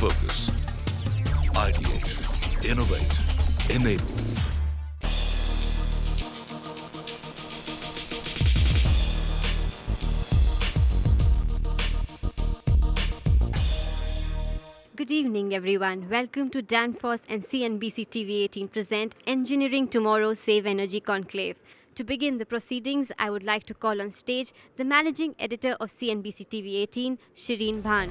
Focus. Ideate. Innovate. Enable. Good evening, everyone. Welcome to Danfoss and CNBC TV18 present Engineering Tomorrow Save Energy Conclave. To begin the proceedings, I would like to call on stage the Managing Editor of CNBC TV18, Shireen Bhan.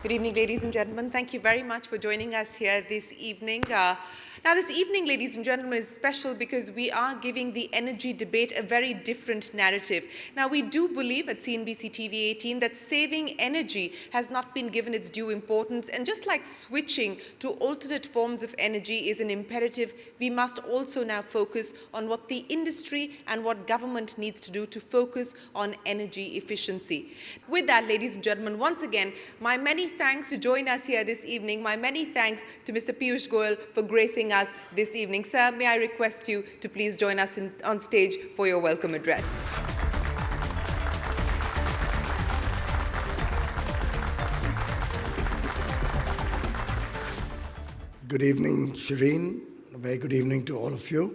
Good evening, ladies and gentlemen. Thank you very much for joining us here this evening. Now, this evening, ladies and gentlemen, is special because we are giving the energy debate a very different narrative. Now, we do believe at CNBC TV18 that saving energy has not been given its due importance, and just like switching to alternate forms of energy is an imperative, we must also now focus on what the industry and what government needs to do to focus on energy efficiency. With that, ladies and gentlemen, once again, my many thanks to join us here this evening. My many thanks to Mr. Piyush Goyal for gracing us this evening. Sir, may I request you to please join us on stage for your welcome address. Good evening, Shireen. A very good evening to all of you.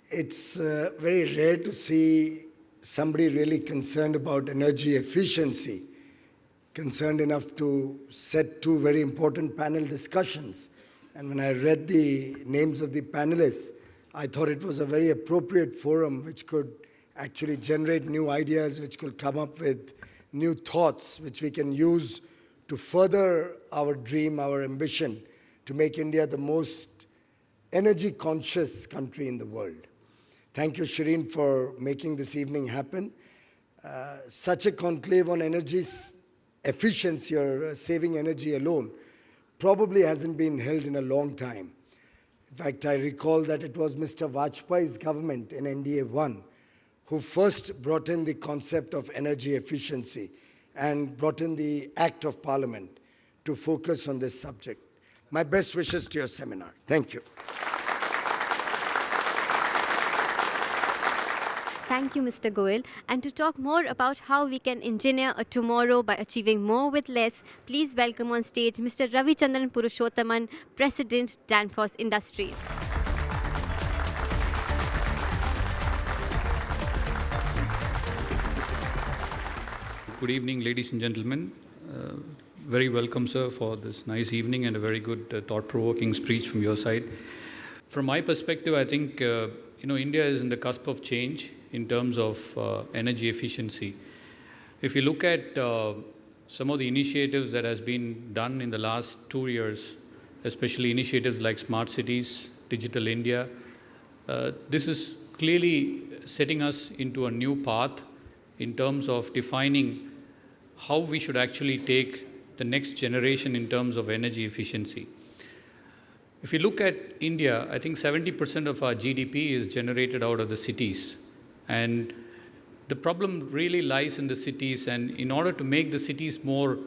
It's very rare to see somebody really concerned about energy efficiency, concerned enough to set two very important panel discussions. And when I read the names of the panelists, I thought it was a very appropriate forum which could actually generate new ideas, which could come up with new thoughts, which we can use to further our dream, our ambition, to make India the most energy-conscious country in the world. Thank you, Shireen, for making this evening happen. Such a conclave on energy efficiency or saving energy alone probably hasn't been held in a long time. In fact, I recall that it was Mr. Vajpayee's government in NDA 1 who first brought in the concept of energy efficiency and brought in the Act of Parliament to focus on this subject. My best wishes to your seminar. Thank you. Thank you, Mr. Goyal. And to talk more about how we can engineer a tomorrow by achieving more with less, please welcome on stage Mr. Ravichandran Purushottaman, President, Danfoss Industries. Good evening, ladies and gentlemen. Very welcome, sir, for this nice evening and a very good thought-provoking speech from your side. From my perspective, I think India is in the cusp of change in terms of energy efficiency. If you look at some of the initiatives that has been done in the last 2 years, especially initiatives like smart cities, digital India, this is clearly setting us into a new path in terms of defining how we should actually take the next generation in terms of energy efficiency. If you look at India, I think 70% of our GDP is generated out of the cities. And the problem really lies in the cities, and in order to make the cities more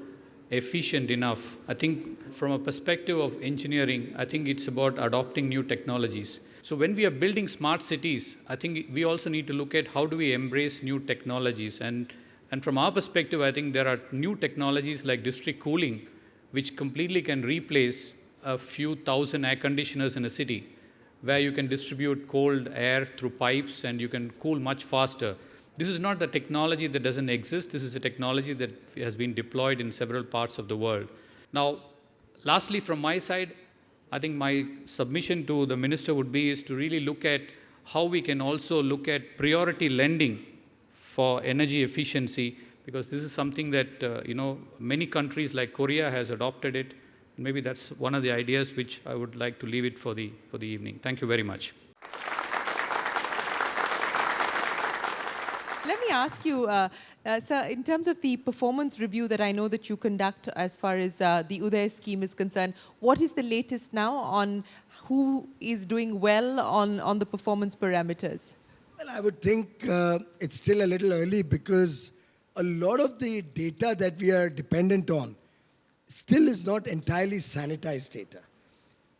efficient enough, I think from a perspective of engineering, I think it's about adopting new technologies. So when we are building smart cities, I think we also need to look at how do we embrace new technologies. And from our perspective, I think there are new technologies like district cooling, which completely can replace a few thousand air conditioners in a city, where you can distribute cold air through pipes and you can cool much faster. This is not the technology that doesn't exist. This is a technology that has been deployed in several parts of the world. Now, lastly, from my side, I think my submission to the minister would be is to really look at how we can also look at priority lending for energy efficiency, because this is something that many countries like Korea has adopted it. Maybe that's one of the ideas which I would like to leave it for the evening. Thank you very much. Let me ask you, sir, in terms of the performance review that I know that you conduct as far as the Uday scheme is concerned, what is the latest now on who is doing well on the performance parameters? Well, I would think it's still a little early because a lot of the data that we are dependent on still is not entirely sanitized data.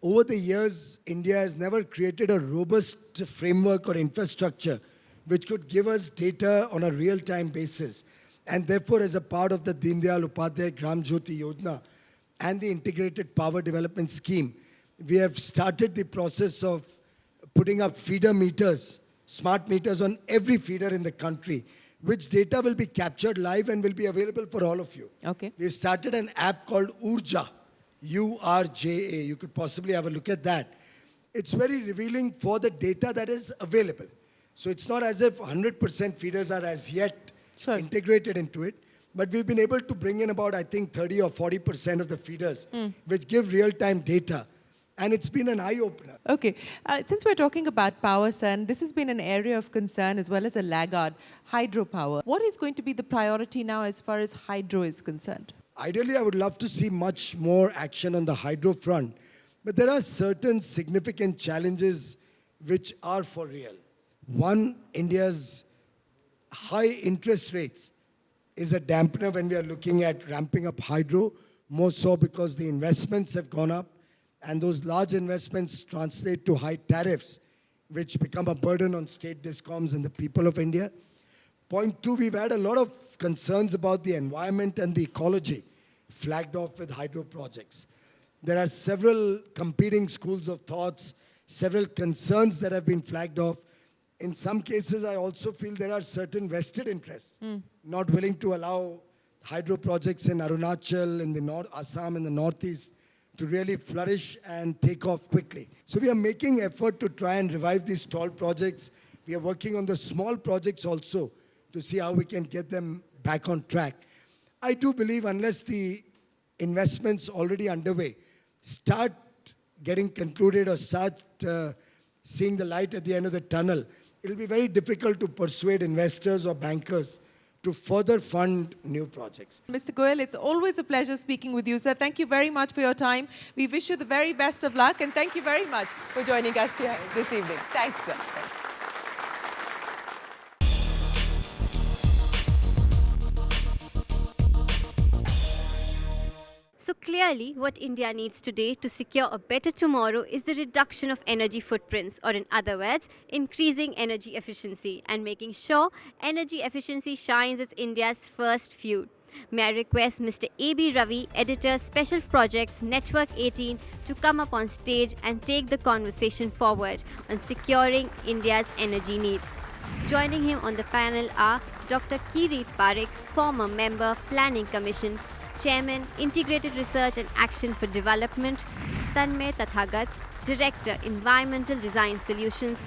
Over the years, India has never created a robust framework or infrastructure which could give us data on a real-time basis. And therefore, as a part of the Deen Dayal Upadhyay Gram Jyoti Yojana and the Integrated Power Development Scheme, we have started the process of putting up feeder meters, smart meters on every feeder in the country, which data will be captured live and will be available for all of you. Okay. We started an app called Urja, U-R-J-A. You could possibly have a look at that. It's very revealing for the data that is available. So it's not as if 100% feeders are as yet integrated into it, but we've been able to bring in about, I think, 30 or 40% of the feeders, which give real-time data. And it's been an eye-opener. Okay. Since we're talking about power, sir, and this has been an area of concern as well as a laggard, hydropower. What is going to be the priority now as far as hydro is concerned? Ideally, I would love to see much more action on the hydro front, but there are certain significant challenges which are for real. One, India's high interest rates is a dampener when we are looking at ramping up hydro, more so because the investments have gone up, and those large investments translate to high tariffs, which become a burden on state discoms and the people of India. Point two, we've had a lot of concerns about the environment and the ecology flagged off with hydro projects. There are several competing schools of thoughts, several concerns that have been flagged off. In some cases, I also feel there are certain vested interests, not willing to allow hydro projects in Arunachal, in the North, Assam, in the Northeast, to really flourish and take off quickly. So we are making effort to try and revive these stalled projects. We are working on the small projects also to see how we can get them back on track. I do believe unless the investments already underway start getting concluded or start seeing the light at the end of the tunnel, it will be very difficult to persuade investors or bankers to further fund new projects. Mr. Goyal, it's always a pleasure speaking with you, sir. Thank you very much for your time. We wish you the very best of luck, and thank you very much for joining us here this evening. Thanks, sir. So clearly, what India needs today to secure a better tomorrow is the reduction of energy footprints, or in other words, increasing energy efficiency and making sure energy efficiency shines as India's first feud. May I request Mr. A.B. Ravi, Editor, Special Projects, Network 18, to come up on stage and take the conversation forward on securing India's energy needs. Joining him on the panel are Dr. Kirit Parekh, former member, Planning Commission, Chairman, Integrated Research and Action for Development, Tanmay Tathagat, Director, Environmental Design Solutions,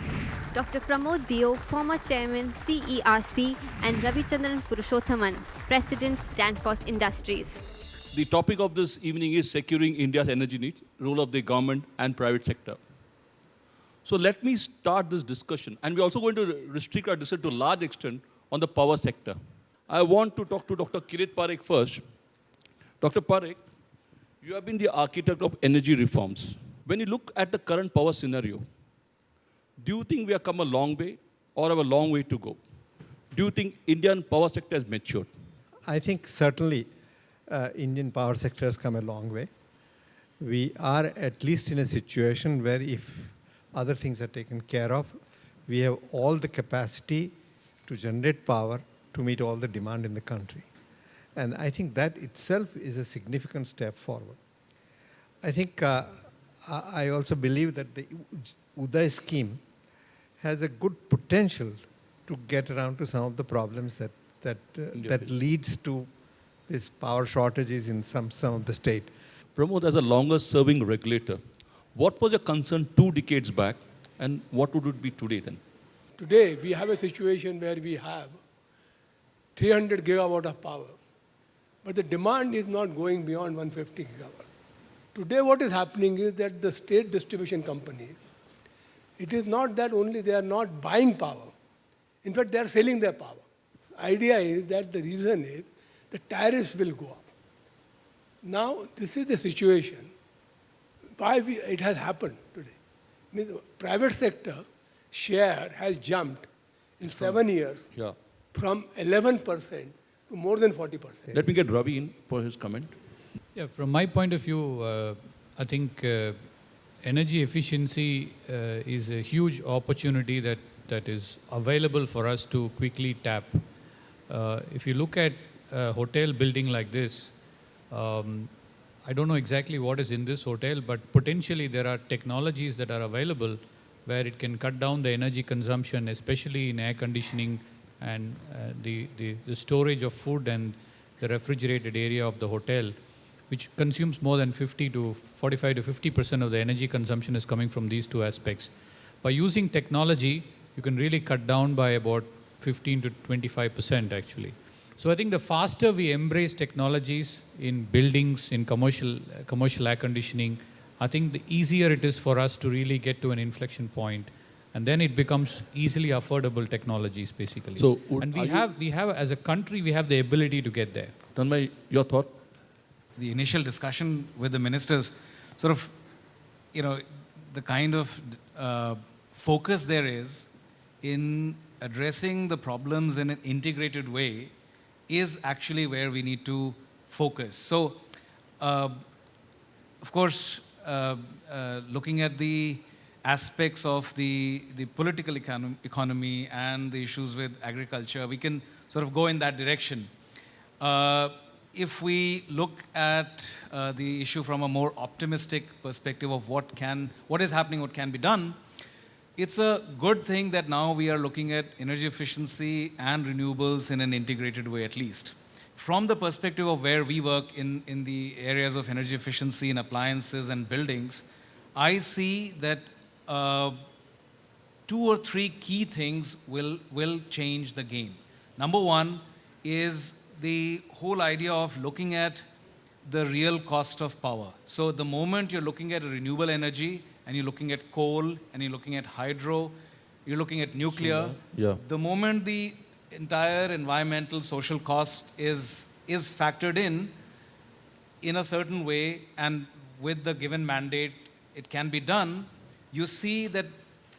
Dr. Pramod Dio, former Chairman, CERC, and Ravichandran Purushothaman, President, Danfoss Industries. The topic of this evening is securing India's energy needs, role of the government and private sector. So let me start this discussion. And we're also going to restrict our discussion to a large extent on the power sector. I want to talk to Dr. Kirit Parekh first. Dr. Parekh, you have been the architect of energy reforms. When you look at the current power scenario, do you think we have come a long way or have a long way to go? Do you think Indian power sector has matured? I think certainly Indian power sector has come a long way. We are at least in a situation where if other things are taken care of, we have all the capacity to generate power to meet all the demand in the country. And I think that itself is a significant step forward. I think I also believe that the Uday scheme has a good potential to get around to some of the problems that leads to these power shortages in some of the state. Pramod, as a longer-serving regulator, what was your concern 2 decades back, and what would it be today then? Today, we have a situation where we have 300 gigawatt of power, but the demand is not going beyond 150 gigawatt. Today, what is happening is that the state distribution companies, it is not that only they are not buying power. In fact, they are selling their power. The idea is that the reason is the tariffs will go up. Now, this is the situation. Why it has happened today. I mean, the private sector share has jumped in 7 years from 11% to more than 40%. Let me get Ravi in for his comment. Yeah, from my point of view, I think energy efficiency is a huge opportunity that that is available for us to quickly tap. If you look at a hotel building like this, I don't know exactly what is in this hotel, but potentially there are technologies that are available where it can cut down the energy consumption, especially in air conditioning and the storage of food and the refrigerated area of the hotel, which consumes more than 45 to 50% of the energy consumption is coming from these two aspects. By using technology, you can really cut down by about 15 to 25% actually. So I think the faster we embrace technologies in buildings, in commercial air conditioning, I think the easier it is for us to really get to an inflection point, and then it becomes easily affordable technologies basically. So and we have as a country, we have the ability to get there. Tanmay, your thought? The initial discussion with the ministers, sort of, the kind of focus there is in addressing the problems in an integrated way is actually where we need to focus. So, of course, looking at the aspects of the political economy and the issues with agriculture, we can sort of go in that direction. If we look at the issue from a more optimistic perspective of what is happening, what can be done, it's a good thing that now we are looking at energy efficiency and renewables in an integrated way at least. From the perspective of where we work in the areas of energy efficiency in appliances and buildings, I see that 2 or 3 key things will change the game. Number one is the whole idea of looking at the real cost of power. So the moment you're looking at renewable energy and you're looking at coal and you're looking at hydro, you're looking at nuclear, the moment the entire environmental social cost is factored in a certain way, and with the given mandate it can be done, you see that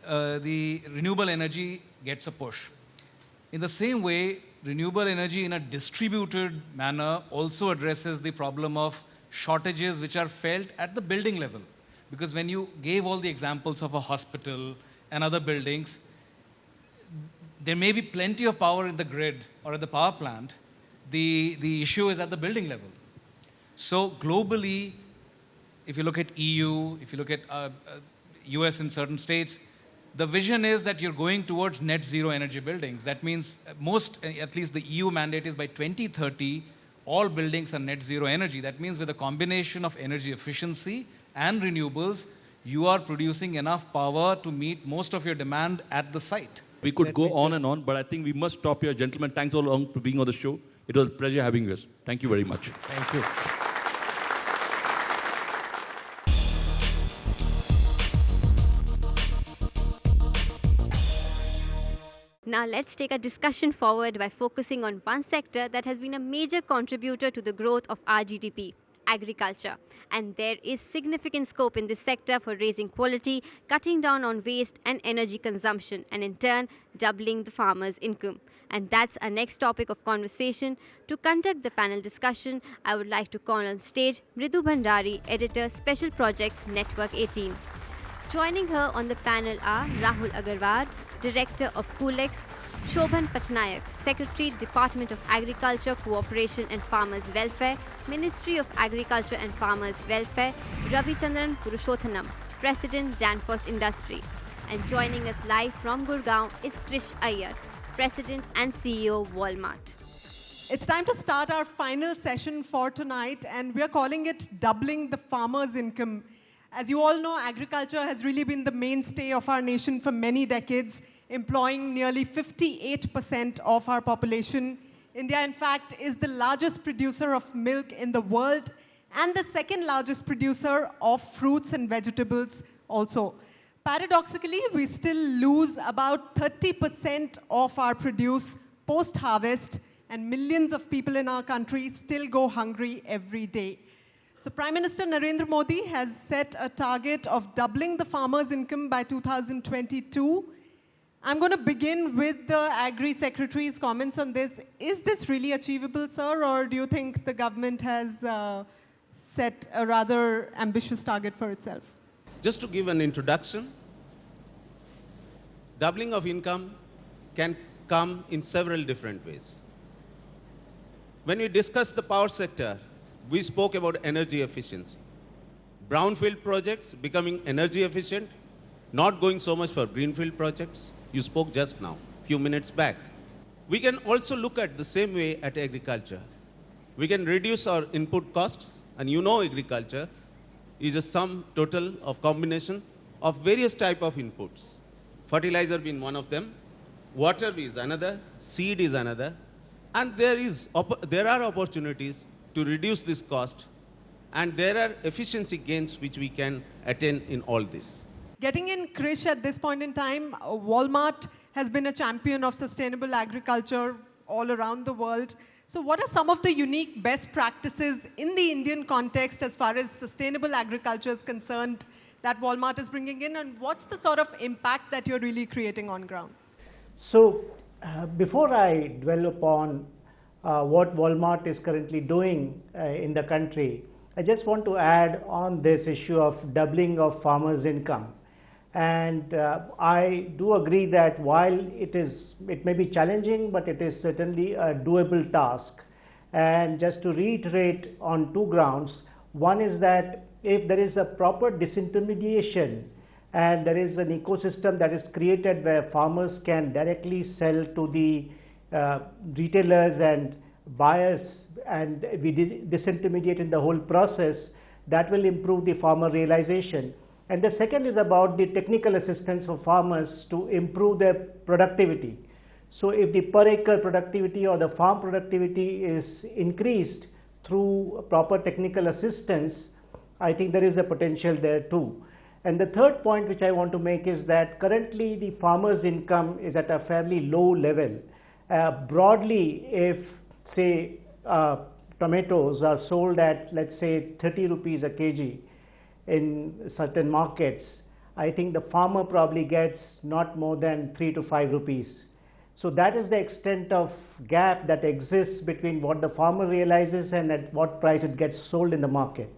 the renewable energy gets a push. In the same way, renewable energy in a distributed manner also addresses the problem of shortages which are felt at the building level. Because when you gave all the examples of a hospital and other buildings, there may be plenty of power in the grid or at the power plant. The issue is at the building level. So globally, if you look at EU, if you look at US in certain states, the vision is that you're going towards net zero energy buildings. That means at least the EU mandate is by 2030, all buildings are net zero energy. That means with a combination of energy efficiency and renewables, you are producing enough power to meet most of your demand at the site. We could go on and on, but I think we must stop here. Gentlemen, thanks all along for being on the show. It was a pleasure having you. Thank you very much. Thank you. Now let's take a discussion forward by focusing on one sector that has been a major contributor to the growth of our GDP, agriculture. And there is significant scope in this sector for raising quality, cutting down on waste and energy consumption, and in turn doubling the farmer's income. And that's our next topic of conversation. To conduct the panel discussion, I would like to call on stage Mridu Bhandari, Editor, Special Projects, Network 18. Joining her on the panel are Rahul Agarwal, Director of Kulex, Shobhan Patnaik, Secretary, Department of Agriculture, Cooperation and Farmers Welfare, Ministry of Agriculture and Farmers Welfare, Ravichandran Purushottanam, President, Danfoss Industry. And joining us live from Gurgaon is Krish Iyer, President and CEO, Walmart. It's time to start our final session for tonight, and we're calling it Doubling the Farmer's Income. As you all know, agriculture has really been the mainstay of our nation for many decades, employing nearly 58% of our population. India, in fact, is the largest producer of milk in the world and the second largest producer of fruits and vegetables also. Paradoxically, we still lose about 30% of our produce post-harvest, and millions of people in our country still go hungry every day. So Prime Minister Narendra Modi has set a target of doubling the farmer's income by 2022. I'm going to begin with the Agri Secretary's comments on this. Is this really achievable, sir, or do you think the government has set a rather ambitious target for itself? Just to give an introduction, doubling of income can come in several different ways. When we discussed the power sector, we spoke about energy efficiency. Brownfield projects becoming energy efficient, not going so much for greenfield projects. You spoke just now, few minutes back. We can also look at the same way at agriculture. We can reduce our input costs, and you know agriculture is a sum total of combination of various type of inputs. Fertilizer being one of them, water is another, seed is another, and there are opportunities to reduce this cost, and there are efficiency gains which we can attain in all this. Getting in, Krish, at this point in time, Walmart has been a champion of sustainable agriculture all around the world. So what are some of the unique best practices in the Indian context as far as sustainable agriculture is concerned that Walmart is bringing in, and what's the sort of impact that you're really creating on ground? So before I dwell upon what Walmart is currently doing in the country, I just want to add on this issue of doubling of farmers' income. And I do agree that while it may be challenging, but it is certainly a doable task. And just to reiterate on two grounds, one is that if there is a proper disintermediation and there is an ecosystem that is created where farmers can directly sell to the retailers and buyers, and we disintermediate in the whole process, that will improve the farmer realization. And the second is about the technical assistance for farmers to improve their productivity. So if the per acre productivity or the farm productivity is increased through proper technical assistance, I think there is a potential there too. And the third point which I want to make is that currently the farmer's income is at a fairly low level. Broadly, if say tomatoes are sold at, let's say, 30 rupees a kg in certain markets, I think the farmer probably gets not more than 3 to 5 rupees. So that is the extent of gap that exists between what the farmer realizes and at what price it gets sold in the market.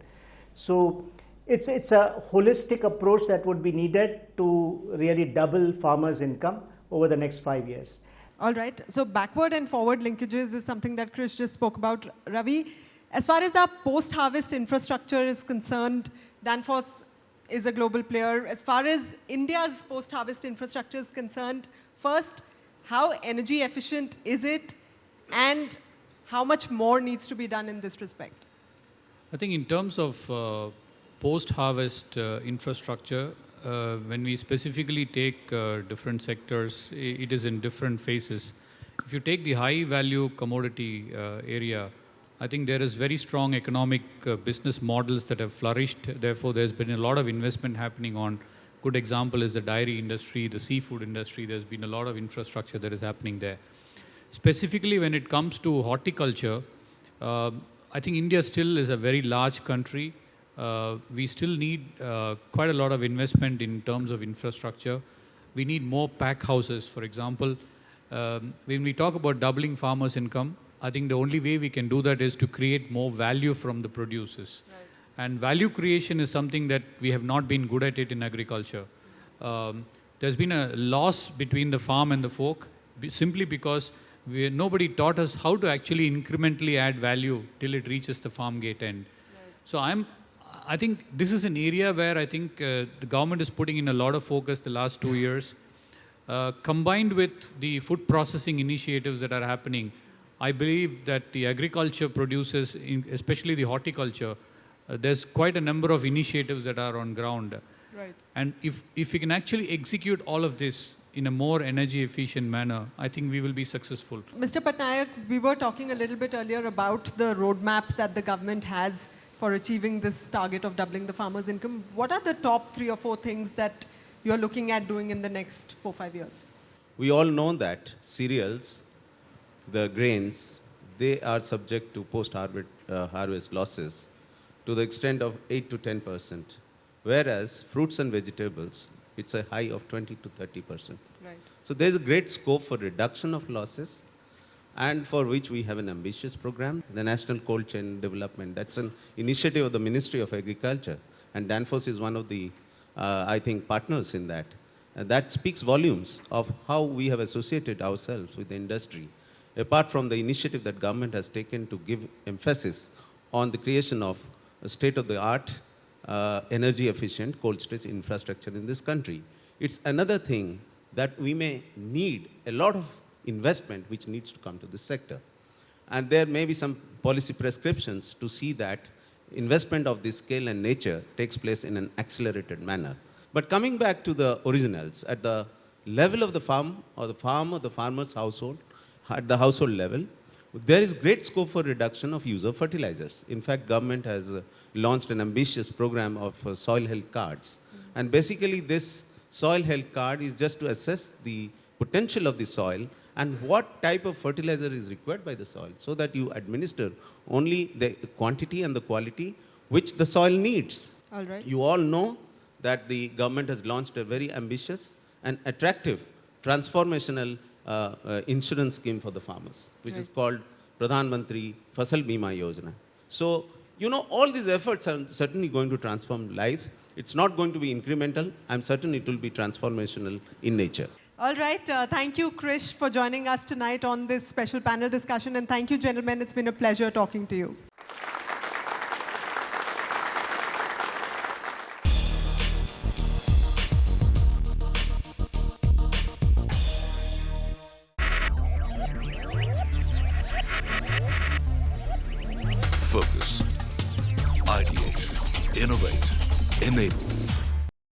So it's a holistic approach that would be needed to really double farmers' income over the next 5 years. All right. So backward and forward linkages is something that Krish just spoke about. Ravi, as far as our post-harvest infrastructure is concerned, Danfoss is a global player. As far as India's post-harvest infrastructure is concerned, first, how energy efficient is it, and how much more needs to be done in this respect? I think in terms of post-harvest infrastructure, when we specifically take different sectors, it is in different phases. If you take the high-value commodity area, I think there is very strong economic business models that have flourished. Therefore, there's been a lot of investment happening on. Good example is the dairy industry, the seafood industry. There's been a lot of infrastructure that is happening there. Specifically, when it comes to horticulture, I think India still is a very large country. We still need quite a lot of investment in terms of infrastructure. We need more pack houses, for example. When we talk about doubling farmers' income, I think the only way we can do that is to create more value from the producers. Right. And value creation is something that we have not been good at it in agriculture. There's been a loss between the farm and the folk simply because nobody taught us how to actually incrementally add value till it reaches the farm gate end. Right. So I think this is an area where I think the government is putting in a lot of focus the last 2 years. Combined with the food processing initiatives that are happening, I believe that the agriculture producers, especially the horticulture, there's quite a number of initiatives that are on ground. Right. And if we can actually execute all of this in a more energy efficient manner, I think we will be successful. Mr. Patnaik, we were talking a little bit earlier about the roadmap that the government has for achieving this target of doubling the farmer's income. What are the top 3 or 4 things that you're looking at doing in the next 4-5 years? We all know that cereals, the grains, they are subject to post-harvest losses to the extent of 8 to 10%, whereas fruits and vegetables, it's a high of 20 to 30%. Right. So there's a great scope for reduction of losses, and for which we have an ambitious program, the National Cold Chain Development. That's an initiative of the Ministry of Agriculture, and Danfoss is one of the, I think, partners in that. that speaks volumes of how we have associated ourselves with the industry, apart from the initiative that government has taken to give emphasis on the creation of a state-of-the-art, energy-efficient cold storage infrastructure in this country. It's another thing that we may need a lot of investment which needs to come to this sector. And there may be some policy prescriptions to see that investment of this scale and nature takes place in an accelerated manner. But coming back to the originals, at the level of the farm or the farmer's household, at the household level, there is great scope for reduction of use of fertilizers. In fact, government has launched an ambitious program of soil health cards. And basically this soil health card is just to assess the potential of the soil and what type of fertilizer is required by the soil, so that you administer only the quantity and the quality which the soil needs. All right. You all know that the government has launched a very ambitious and attractive transformational insurance scheme for the farmers, which is called Pradhan Mantri Fasal Bima Yojana. So, you know, all these efforts are certainly going to transform life. It's not going to be incremental. I'm certain it will be transformational in nature. All right. Thank you, Krish, for joining us tonight on this special panel discussion. And thank you, gentlemen. It's been a pleasure talking to you. Focus, ideate, innovate, enable.